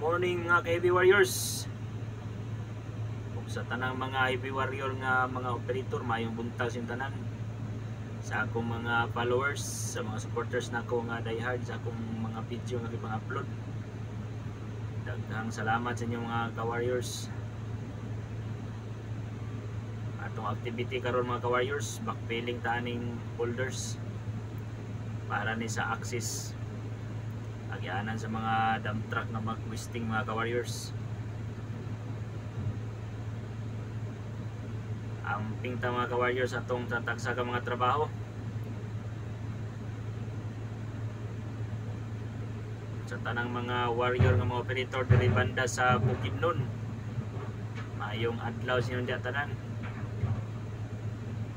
morning mga ka-heavy warriors. Kung sa tanang mga heavy warrior nga mga operator, mayong buntag sin tanan. Sa akong mga followers, sa mga supporters nako nga diehard sa akong mga video nga ipang-upload. Daghang salamat sa inyo mga ka-warriors. Atong activity karon mga ka-warriors, backfilling taning folders para ni sa access agianan sa mga dump truck na mag-twisting mga ka-warriors. Amping ta mga ka-warriors atong tatagsa ka mga trabaho. Sa tanang mga warrior nga mga operator diri banda sa Bukidnon, mayong adlaw sa inyo tanan.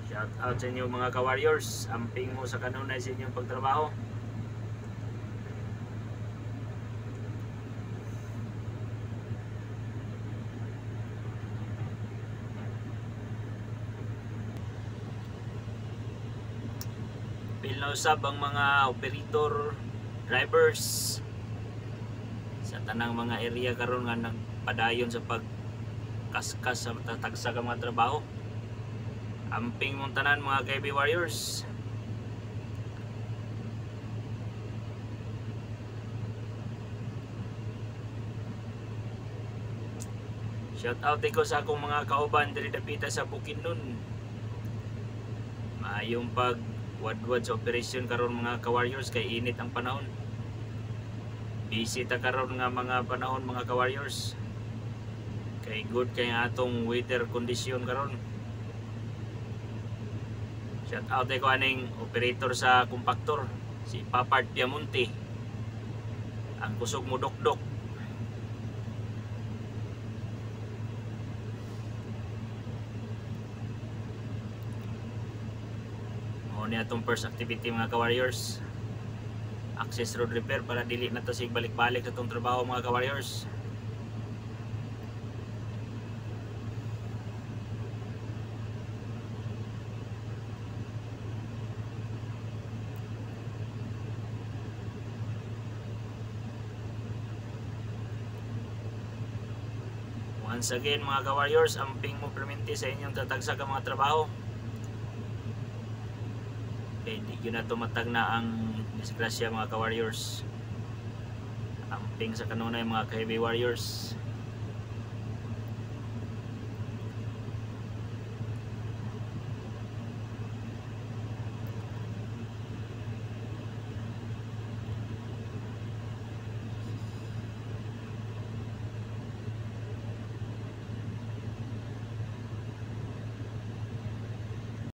Shout out sa inyo mga ka-warriors, amping mo sa kanunay sa inyong pagtrabaho. Pilnausab ang mga operator, drivers sa tanang mga area karon nga nagpadayon sa pagkaskas sa tatagsa ka mga trabaho. Amping mong tanan mga ka-heavy warriors. Shout out ko sa akong mga kauban diri dapita sa Bukidnon. Maayong pag wadwad sa operasyon karon mga ka-warriors kay init ang panahon. Busy ta karon nga mga panahon mga ka-warriors. Kay good kay atong weather condition karon. Shout out ko aning operator sa compactor, si Papart Piamonte. Ang kusog mo dokdok. Ni atong first activity mga ka-warriors, access road repair para dili na to sig balik-balik sa itong trabaho mga ka-warriors. Once again mga ka-warriors, amping mo perminti sa inyong tatagsa ka mga trabaho. Hindi yun na tumatag na ang disgrasya mga ka-warriors. Amping sa kanunay mga ka-heavy warriors.